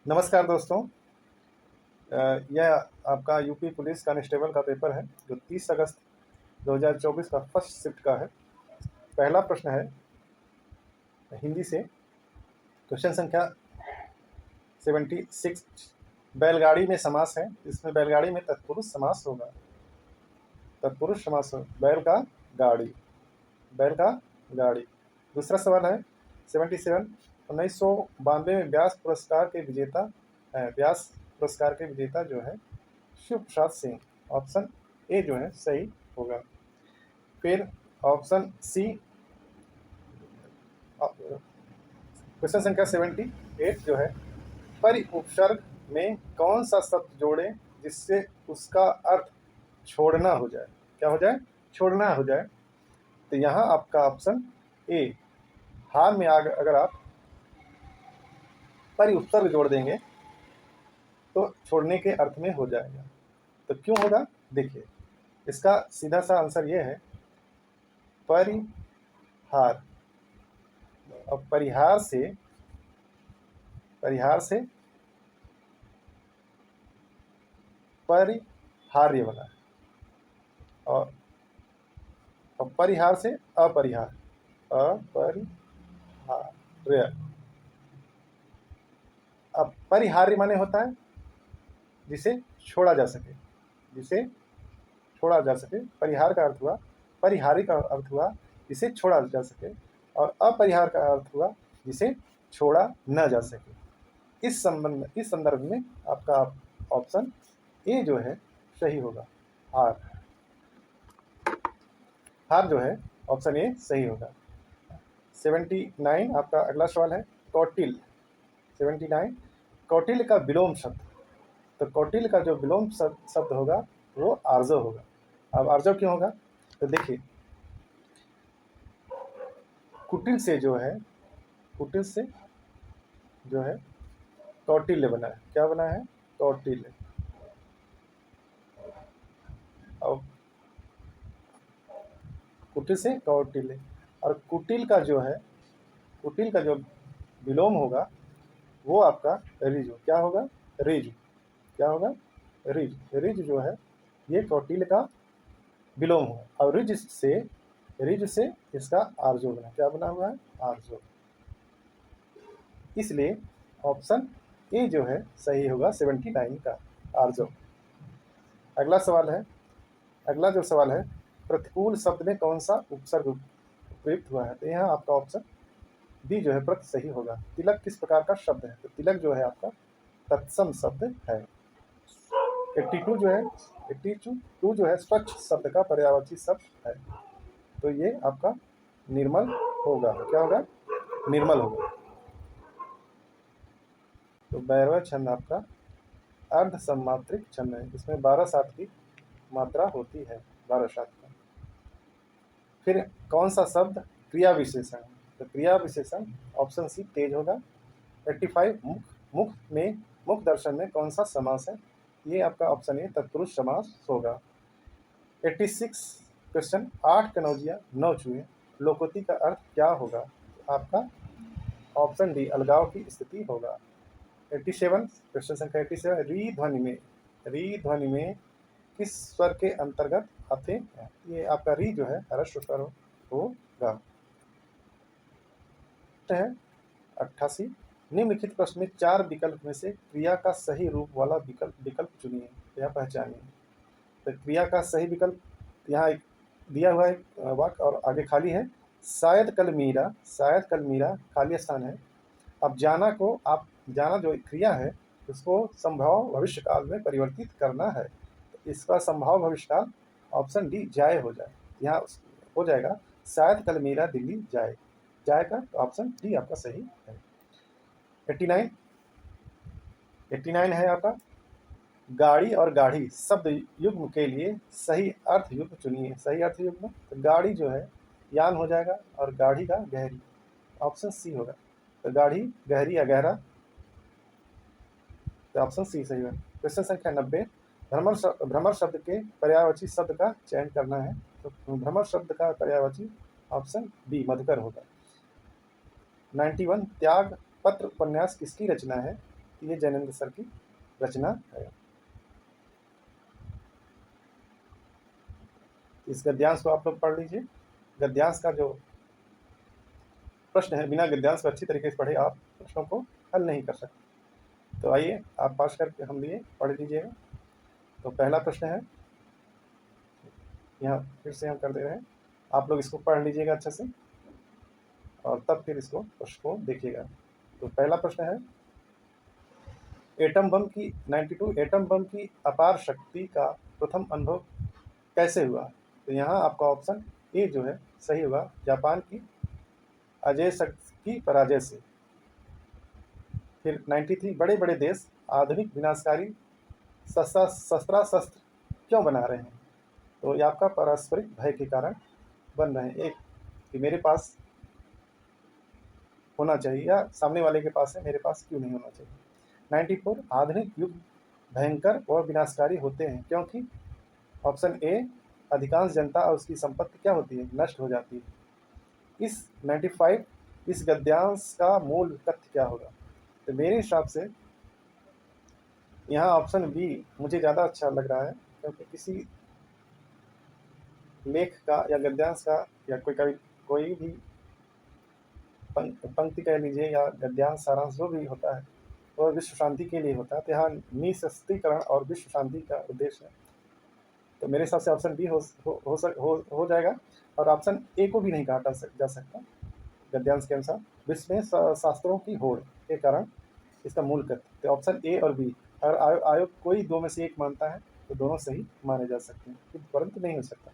नमस्कार दोस्तों। यह आपका यूपी पुलिस कांस्टेबल का पेपर है जो 30 अगस्त 2024 का फर्स्ट शिफ्ट का है। पहला प्रश्न है हिंदी से, क्वेश्चन संख्या 76। बैलगाड़ी में समास है, इसमें बैलगाड़ी में तत्पुरुष समास होगा। तत्पुरुष समास हो, बैल का गाड़ी, बैल का गाड़ी। दूसरा सवाल है 77। 1992 में व्यास पुरस्कार के विजेता है, व्यास पुरस्कार के विजेता जो है शिव प्रसाद सिंह। ऑप्शन ए जो है सही होगा। फिर ऑप्शन सी, क्वेश्चन संख्या 78 जो है, परि उपसर्ग में कौन सा शब्द जोड़े जिससे उसका अर्थ छोड़ना हो जाए। क्या हो जाए? छोड़ना हो जाए। तो यहाँ आपका ऑप्शन ए, हार में अगर आप परि उपसर्ग जोड़ देंगे तो छोड़ने के अर्थ में हो जाएगा। तो क्यों होगा? देखिए, इसका सीधा सा आंसर ये है, परिहार। अब परिहार से परिहार्य बना है, और परिहार से अपरिहार, अपरिहार्य। अब परिहार्य माने होता है जिसे छोड़ा जा सके, जिसे छोड़ा जा सके। परिहार का अर्थ हुआ, परिहारी का अर्थ हुआ जिसे छोड़ा जा सके, और अपरिहार का अर्थ हुआ जिसे छोड़ा न जा सके। इस संदर्भ में आपका ऑप्शन ए जो है सही होगा। हार जो है ऑप्शन ए सही होगा। 79 आपका अगला सवाल है, कौटिल्य। 79, कौटिल्य का विलोम शब्द। तो कौटिल्य का जो विलोम शब्द होगा वो आर्जव होगा। अब आर्जव क्यों होगा? तो देखिए, कुटिल से जो है, कुटिल से जो है कौटिल्य बना है। क्या बना है? कौटिल्य। और कुटिल से कौटिल्य, और कुटिल का जो है, कुटिल का जो विलोम होगा वो आपका रिज। क्या होगा? रिज। क्या होगा? रिज। रिज जो है ये कौटिल्य का विलोम होगा, और रिज से इसका आर्जो बना। क्या बना हुआ है? आर्जो। इसलिए ऑप्शन ए जो है सही होगा 79 का, आर्जो। अगला सवाल है, अगला जो सवाल है, प्रतिकूल शब्द में कौन सा उपसर्ग प्रयुक्त हुआ है। तो यहाँ आपका ऑप्शन बी जो है प्रति सही होगा। तिलक किस प्रकार का शब्द है? तो तिलक जो है आपका तत्सम शब्द है। 82 जो है, 82 जो है स्वच्छ शब्द का पर्यायवाची शब्द है। तो ये आपका निर्मल होगा। क्या होगा? निर्मल होगा। तो 12वां छंद आपका अर्ध सम्मात्रिक छंद है, इसमें 12 सात की मात्रा होती है, 12 सात का। फिर कौन सा शब्द क्रिया विशेषण? तो क्रिया विशेषण ऑप्शन सी तेज होगा। 85, मुख में, मुख दर्शन में कौन सा समास है? ये आपका ऑप्शन ए तत्पुरुष समास होगा। 86 क्वेश्चन, 8 कनौजिया 9 चूहे, लोकोक्ति का अर्थ क्या होगा? आपका ऑप्शन डी अलगाव की स्थिति होगा। 87 क्वेश्चन संख्या 87, री ध्वनि में किस स्वर के अंतर्गत आते हैं? ये आपका री जो है ह्रस्व स्वर होगा। है 88, निम्नलिखित प्रश्न में 4 विकल्प में से क्रिया का सही रूप वाला विकल्प चुनिए या पहचानिए। तो क्रिया का सही विकल्प यहाँ एक दिया हुआ है वाक्य, और आगे खाली है। शायद कल मीरा खाली स्थान है। अब जाना जो क्रिया है उसको संभव भविष्य काल में परिवर्तित करना है। तो इसका संभव भविष्य काल ऑप्शन डी जाए हो जाए। यहाँ हो जाएगा शायद कल मीरा दिल्ली जाए, जाएगा। तो ऑप्शन डी आपका सही है। 89 है आपका, गाड़ी और गाढ़ी शब्द युग्म के लिए सही अर्थ युग्म चुनिए। सही अर्थ युग्म, तो गाड़ी जो है यान हो जाएगा, और गाढ़ी का गहरी। ऑप्शन सी होगा। तो गाढ़ी, गहरी या गहरा, तो ऑप्शन सी सही होगा। क्वेश्चन संख्या 90, भ्रमर शब्द के पर्यायवाची शब्द का चयन करना है। तो भ्रमर शब्द का पर्यायवाची ऑप्शन बी मधुकर होगा। 91, त्याग पत्र उपन्यास किसकी रचना है? ये जैनेन्द्र सर की रचना है। इस गद्यांश को आप लोग पढ़ लीजिए। गद्यांश का जो प्रश्न है, बिना गद्यांश को अच्छी तरीके से पढ़े आप प्रश्नों को हल नहीं कर सकते। तो आइए आप पास करके हम लिए पढ़ लीजिएगा। तो पहला प्रश्न है, यहाँ फिर से हम कर दे रहे हैं, आप लोग इसको पढ़ लीजिएगा अच्छे से और तब फिर इसको प्रश्न को देखिएगा। तो पहला प्रश्न है, एटम बम की 92 एटम बम की अपार शक्ति का प्रथम अनुभव कैसे हुआ? तो यहाँ आपका ऑप्शन ए जो है सही होगा, जापान की अजेय शक्ति की पराजय से। फिर 93, बड़े बड़े देश आधुनिक विनाशकारी शस्त्र क्यों बना रहे हैं? तो ये आपका पारस्परिक भय के कारण बन रहे हैं। एक कि मेरे पास होना चाहिए या सामने वाले के पास है, मेरे पास क्यों नहीं होना चाहिए। 94, आधुनिक युग भयंकर और विनाशकारी होते हैं क्योंकि ऑप्शन ए, अधिकांश जनता और उसकी संपत्ति क्या होती है, नष्ट हो जाती है। इस 95 इस गद्यांश का मूल तथ्य क्या होगा? तो मेरे हिसाब से यहाँ ऑप्शन बी मुझे ज़्यादा अच्छा लग रहा है, क्योंकि किसी लेख का या गद्यांश का या कोई भी पंक्ति कह लीजिए या गद्यांश सारांश जो भी होता है वह विश्व शांति के लिए होता है। तो यहाँ निःशस्त्रीकरण और विश्व शांति का उद्देश्य है। तो मेरे हिसाब से ऑप्शन बी हो जाएगा। और ऑप्शन ए को भी नहीं काटा जा सकता गद्यांश के अनुसार। विश्व में शास्त्रों की होड़ के कारण इसका मूल तथ्य। तो ऑप्शन ए और बी, अगर आयोग कोई दो में से एक मानता है तो दोनों सही माने जा सकते हैं, परंतु नहीं हो सकता।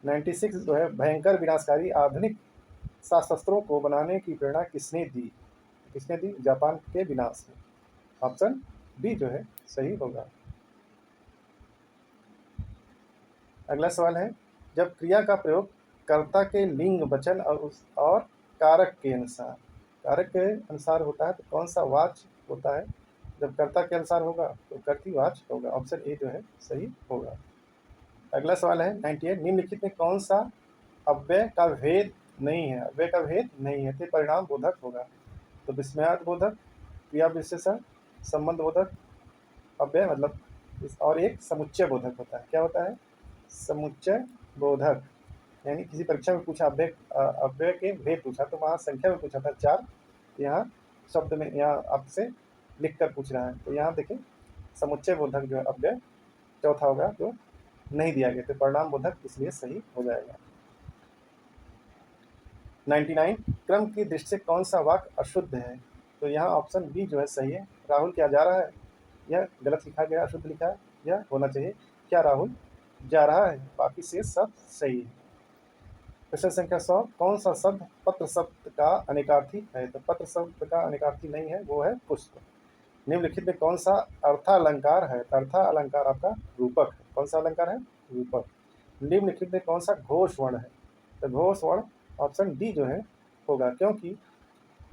96 जो है, भयंकर विनाशकारी आधुनिक शस्त्रों को बनाने की प्रेरणा किसने दी? जापान के विनाश में। ऑप्शन बी जो है सही होगा। अगला सवाल है, जब क्रिया का प्रयोग कर्ता के लिंग, वचन और कारक के अनुसार होता है तो कौन सा वाच्य होता है? जब कर्ता के अनुसार होगा तो कर्तृवाच्य होगा। ऑप्शन ए जो है सही होगा। अगला सवाल है 98, निम्नलिखित में कौन सा अव्यय का भेद नहीं है तो परिणाम बोधक होगा? तो विस्मयार्थ बोधक, क्रिया विशेषण, संबंध बोधक अव्यय, मतलब और एक समुच्चय बोधक होता है। क्या होता है? समुच्चय बोधक। यानी किसी परीक्षा में पूछा अव्यय के भेद पूछा तो वहाँ संख्या में पूछा था 4, यहाँ शब्द में यहाँ आपसे लिख कर पूछ रहा है। तो यहाँ देखिए समुच्चय बोधक जो है अव्यय चौथा होगा जो नहीं दिया गया, तो परिणाम बोधक इसलिए सही हो जाएगा। 99, क्रम की दृष्टि से कौन सा वाक्य अशुद्ध है? तो यहाँ ऑप्शन बी जो है सही है। राहुल क्या जा रहा है? यह गलत लिखा गया, अशुद्ध लिखा है, यह होना चाहिए क्या राहुल जा रहा है। बाकी से सब सही है। प्रश्न संख्या 100, कौन सा शब्द पत्र शब्द का अनेकार्थी है? तो पत्र शब्द का अनेकार्थी नहीं है, वो है पुष्प। निम्नलिखित में कौन सा अर्थालंकार है? अर्थालंकार आपका रूपक है। कौन सा अलंकार है? रूपक। निम्नलिखित में कौन सा घोष वर्ण है? तो घोष वर्ण ऑप्शन डी जो है होगा, क्योंकि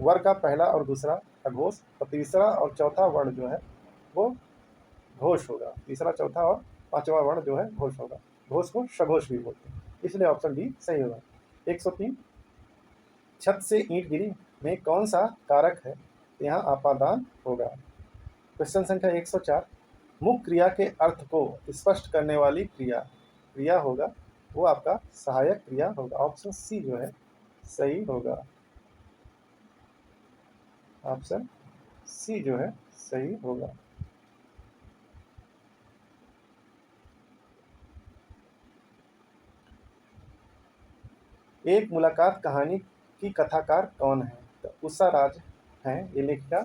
वर्ग का पहला और दूसरा अघोष और तीसरा और चौथा वर्ण जो है वो घोष होगा। तीसरा, चौथा और पांचवा वर्ण जो है घोष होगा। घोष को सघोष भी बोलते हैं, इसलिए ऑप्शन डी सही होगा। 103, छत से ईंट गिरी में कौन सा कारक है? यहाँ अपादान होगा। क्वेश्चन संख्या 104, मुख्य क्रिया के अर्थ को स्पष्ट करने वाली क्रिया होगा, वो आपका सहायक क्रिया होगा। ऑप्शन सी जो है सही होगा। ऑप्शन सी जो है सही होगा। एक मुलाकात कहानी की कथाकार कौन है? तो उषा राज हैं, ये लेखिका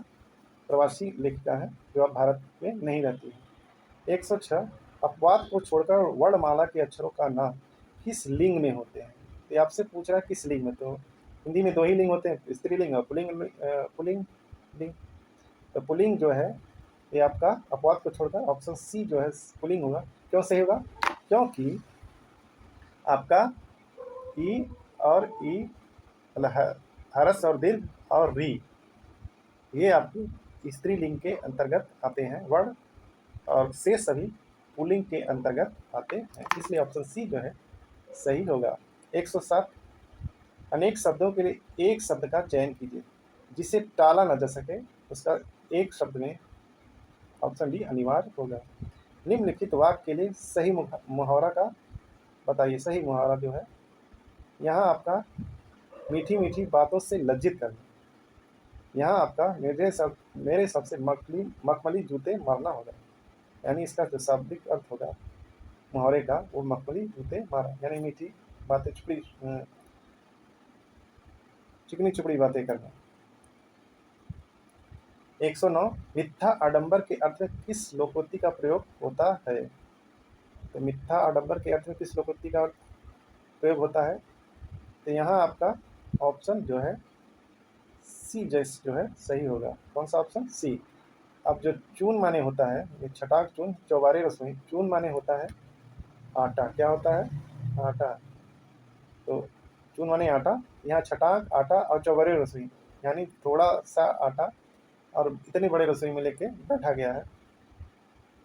प्रवासी लेखिका है जो अब भारत में नहीं रहती है। 106, अपवाद को छोड़कर वर्णमाला के अक्षरों का नाम किस लिंग में होते हैं? ये आपसे पूछ रहा है किस लिंग में। तो हिंदी में दो ही लिंग होते हैं, स्त्रीलिंग और पुल्लिंग लिंग। तो पुल्लिंग जो है ये आपका अपवाद को छोड़कर ऑप्शन सी जो है पुल्लिंग होगा। क्यों सही होगा? क्योंकि आपका ई और ई मतलब हरस और दीर्घ और री ये आपकी स्त्रीलिंग के अंतर्गत आते हैं वर्ण, और से सभी पुल्लिंग के अंतर्गत आते हैं, इसलिए ऑप्शन सी जो है सही होगा। 107, अनेक शब्दों के लिए एक शब्द का चयन कीजिए। जिसे टाला न जा सके, उसका एक शब्द में ऑप्शन डी अनिवार्य होगा। निम्नलिखित वाक्य के लिए सही मुहावरा का बताइए। सही मुहावरा जो है यहाँ आपका मीठी मीठी बातों से लज्जित करना। यहाँ आपका मेरे सबसे मखमली जूते मारना होगा। यानी इसका जो शाब्दिक अर्थ होगा मुहावरे का, वो मखमली जूते मारा, यानी मीठी बातें, चिकनी चुपड़ी बातें करना। 109 मिथ्या आडंबर के अर्थ में किस लोकोक्ति का प्रयोग होता है? तो मिथ्या आडंबर के अर्थ में किस लोकोक्ति का प्रयोग होता है? तो यहाँ आपका ऑप्शन जो है सी जैस जो है सही होगा। कौन सा ऑप्शन? सी। अब जो चून माने होता है, ये छटाक चून चौबारे रसोई, चून माने होता है आटा। क्या होता है? आटा। तो चून माने आटा, यहाँ छटाक आटा और चौबारे रसोई, यानी थोड़ा सा आटा और इतनी बड़े रसोई में लेके बैठा गया है।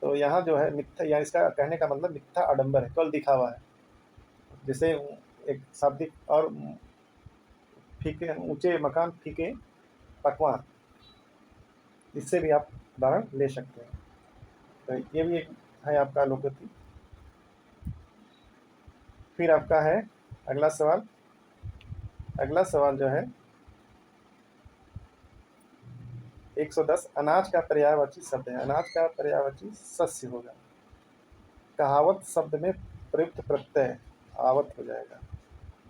तो यहाँ जो है मिथ्या, या इसका कहने का मतलब मिथ्या आडंबर है, केवल दिखावा है। जैसे एक शाब्दिक और फीके ऊंचे मकान फीके पकवान, इससे भी आप उदाहरण ले सकते हैं। तो ये भी एक है आपका लोकोक्ति। फिर आपका है अगला सवाल। अगला सवाल जो है 110 अनाज का पर्यायवाची शब्द है। अनाज का पर्यायवाची शस्य होगा। कहावत शब्द में प्रयुक्त प्रत्यय आवत हो जाएगा।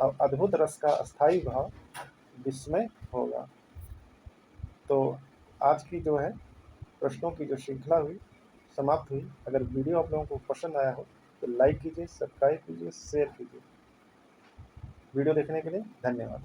अब अद्भुत रस का अस्थाई भाव विस्मय होगा। तो आज की जो है प्रश्नों की जो श्रृंखला हुई समाप्त हुई। अगर वीडियो आप लोगों को पसंद आया हो तो लाइक कीजिए, सब्सक्राइब कीजिए, शेयर कीजिए। वीडियो देखने के लिए धन्यवाद।